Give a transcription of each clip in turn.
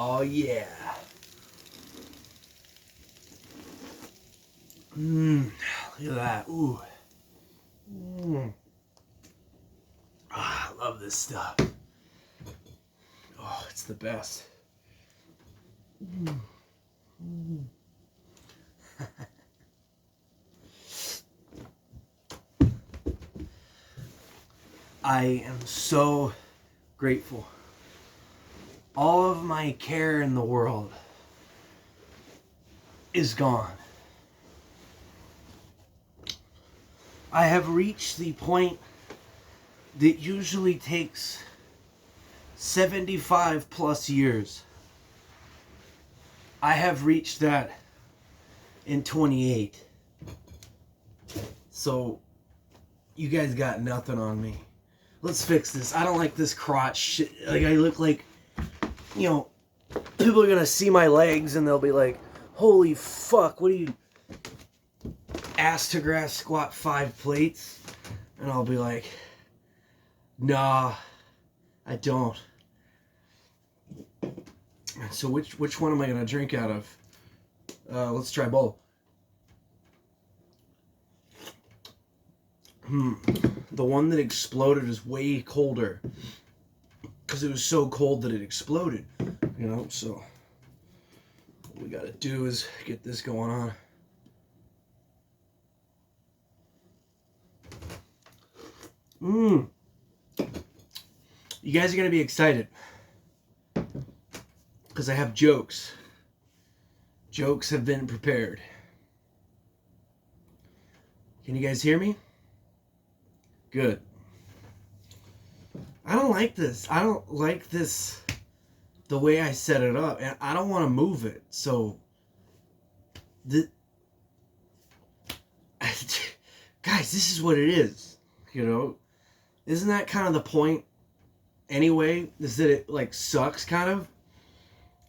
Oh yeah. Look at that. Ooh. I love this stuff. Oh, it's the best. I am so grateful. All of my care in the world is gone. I have reached the point that usually takes 75 plus years. I have reached that in 28. So, you guys got nothing on me. Let's fix this. I don't like this crotch shit. Like, I look like, you know, people are gonna see my legs and they'll be like, holy fuck, what are you, ass to grass squat 5 plates? And I'll be like, nah, I don't. So which one am I gonna drink out of? Let's try both. The one that exploded is way colder. Because it was so cold that it exploded. You know, so what we gotta do is get this going on. You guys are gonna be excited. Because I have jokes. Jokes have been prepared. Can you guys hear me? Good. I don't like this. I don't like this, the way I set it up. And I don't want to move it. So, guys, this is what it is. You know? Isn't that kind of the point anyway? Is that it, like, sucks, kind of?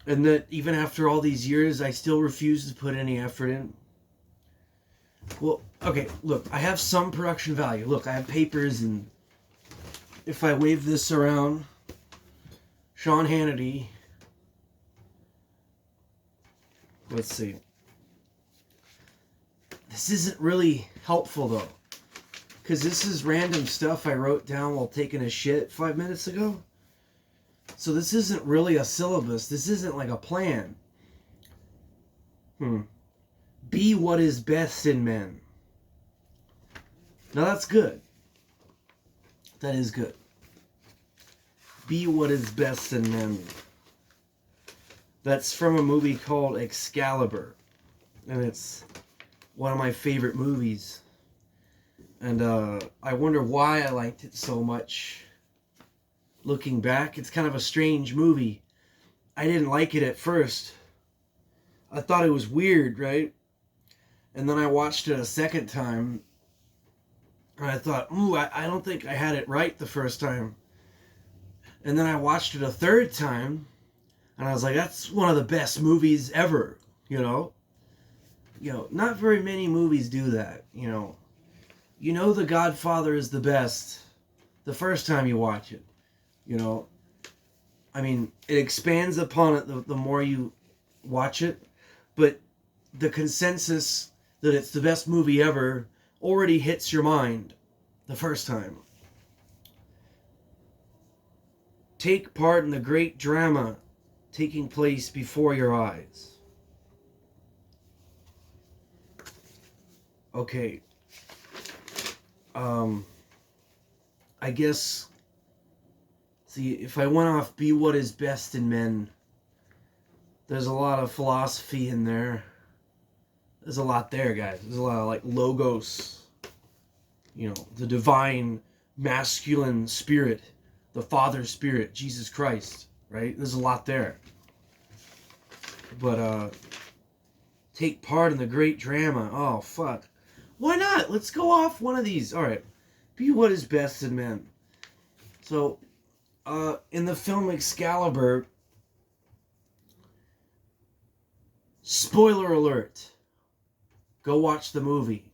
And that even after all these years, I still refuse to put any effort in? Well, okay, look, I have some production value. Look, I have papers, and if I wave this around, Sean Hannity, let's see. This isn't really helpful, though, because this is random stuff I wrote down while taking a shit 5 minutes ago. So this isn't really a syllabus. This isn't like a plan. Be what is best in men. Now that's good. That is good. Be what is best in men. That's from a movie called Excalibur. And it's one of my favorite movies. And I wonder why I liked it so much. Looking back, it's kind of a strange movie. I didn't like it at first. I thought it was weird, right? And then I watched it a second time. And I thought, ooh, I don't think I had it right the first time. And then I watched it a third time. And I was like, that's one of the best movies ever, you know? You know, not very many movies do that, you know. You know The Godfather is the best the first time you watch it, you know. I mean, it expands upon it the more you watch it. But the consensus that it's the best movie ever already hits your mind the first time. Take part in the great drama taking place before your eyes. Okay. I guess, see, if I went off be what is best in men, there's a lot of philosophy in there. There's a lot there, guys. There's a lot of, like, logos. You know, the divine masculine spirit, the Father Spirit, Jesus Christ, right? There's a lot there. But, take part in the great drama. Oh, fuck. Why not? Let's go off one of these. All right. Be what is best in men. So, in the film Excalibur, spoiler alert. Go watch the movie.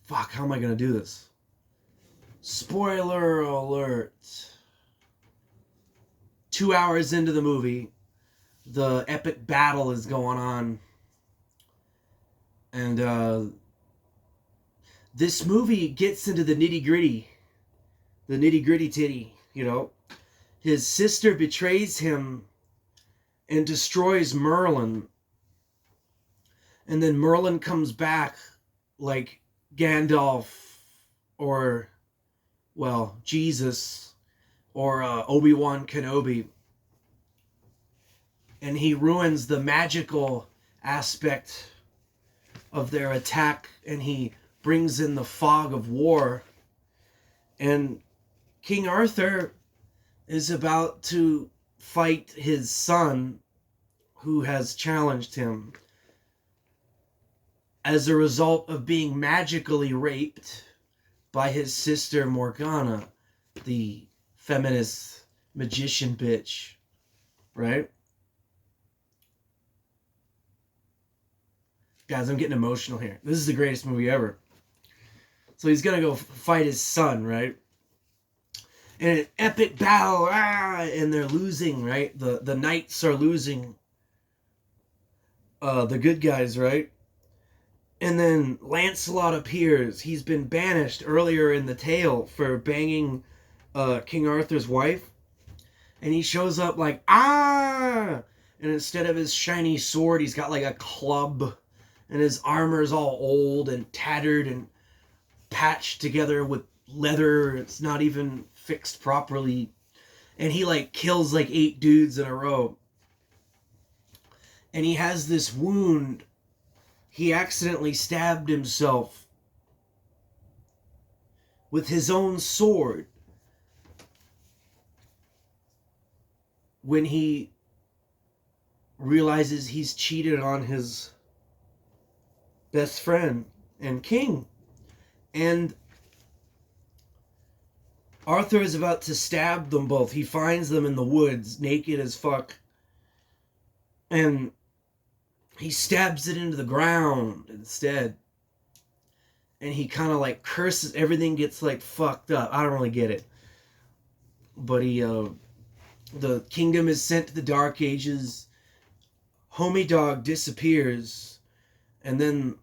Fuck, how am I going to do this? Spoiler alert. 2 hours into the movie, the epic battle is going on. And this movie gets into the nitty-gritty. The nitty-gritty titty, you know. His sister betrays him and destroys Merlin. And then Merlin comes back like Gandalf or, well, Jesus or Obi-Wan Kenobi. And he ruins the magical aspect of their attack, and he brings in the fog of war. And King Arthur is about to fight his son, who has challenged him as a result of being magically raped by his sister Morgana, the feminist magician bitch, right? Guys, I'm getting emotional here. This is the greatest movie ever. So he's gonna go fight his son, right? And an epic battle, and they're losing, right? The knights are losing. The good guys, right? And then Lancelot appears. He's been banished earlier in the tale for banging King Arthur's wife. And he shows up like, And instead of his shiny sword, he's got like a club. And his armor's all old and tattered and patched together with leather. It's not even fixed properly. And he like kills like 8 dudes in a row. And he has this wound. He accidentally stabbed himself with his own sword when he realizes he's cheated on his best friend and king. And Arthur is about to stab them both. He finds them in the woods, naked as fuck. And he stabs it into the ground instead. And he kind of like curses. Everything gets like fucked up. I don't really get it. But the kingdom is sent to the Dark Ages. Homie Dog disappears. And then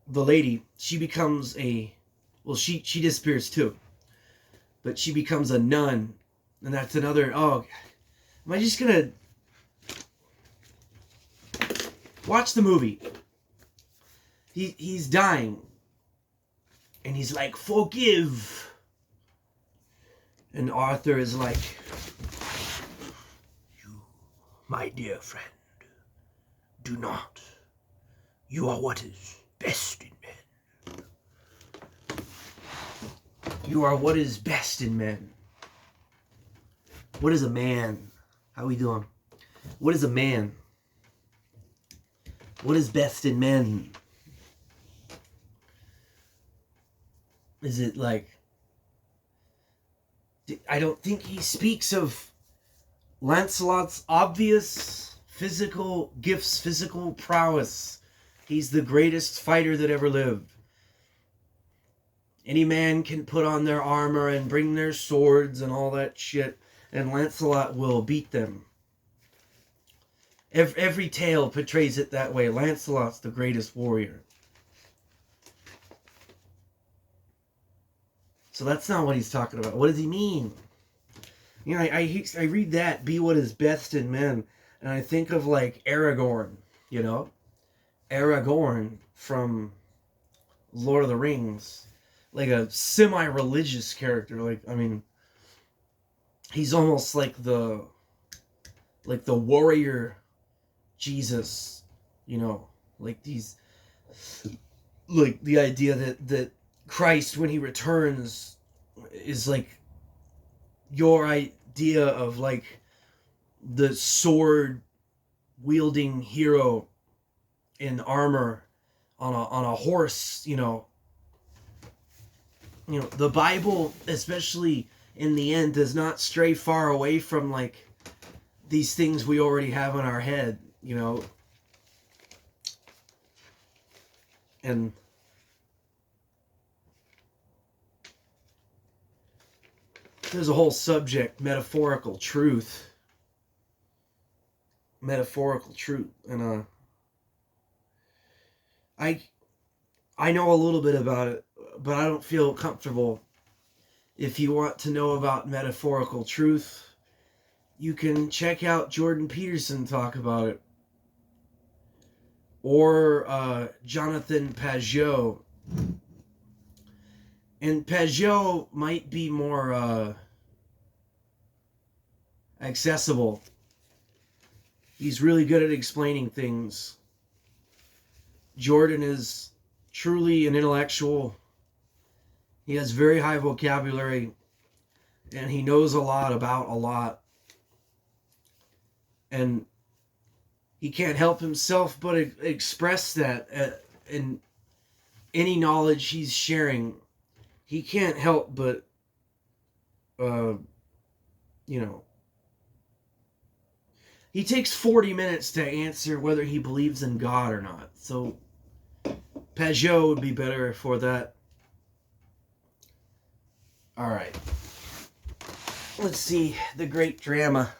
the lady, she becomes she disappears too. But she becomes a nun. And that's another, am I just gonna watch the movie? He's dying. And he's like, forgive. And Arthur is like, you, my dear friend, do not. You are what is best in men. You are what is best in men. What is a man? How we doing? What is a man? What is best in men? Is it like... I don't think he speaks of Lancelot's obvious physical gifts, physical prowess. He's the greatest fighter that ever lived. Any man can put on their armor and bring their swords and all that shit, and Lancelot will beat them. Every tale portrays it that way. Lancelot's the greatest warrior. So that's not what he's talking about. What does he mean? You know, I read that, be what is best in men, and I think of like Aragorn, you know? Aragorn from Lord of the Rings. Like a semi-religious character. Like, I mean, he's almost like the warrior Jesus, you know? Like these, like the idea that Christ, when he returns, is like your idea of like the sword wielding hero in armor on a horse, you know. You know, the Bible, especially in the end, does not stray far away from like these things we already have in our head, you know. And there's a whole subject, metaphorical truth. Metaphorical truth. And I know a little bit about it, but I don't feel comfortable. If you want to know about metaphorical truth, you can check out Jordan Peterson talk about it. Or Jonathan Pageau. And Pageau might be more accessible. He's really good at explaining things. Jordan is truly an intellectual. He has very high vocabulary, and he knows a lot about a lot. And he can't help himself but express that in any knowledge he's sharing. He can't help but, he takes 40 minutes to answer whether he believes in God or not. So Pageau would be better for that. All right. Let's see, the great drama.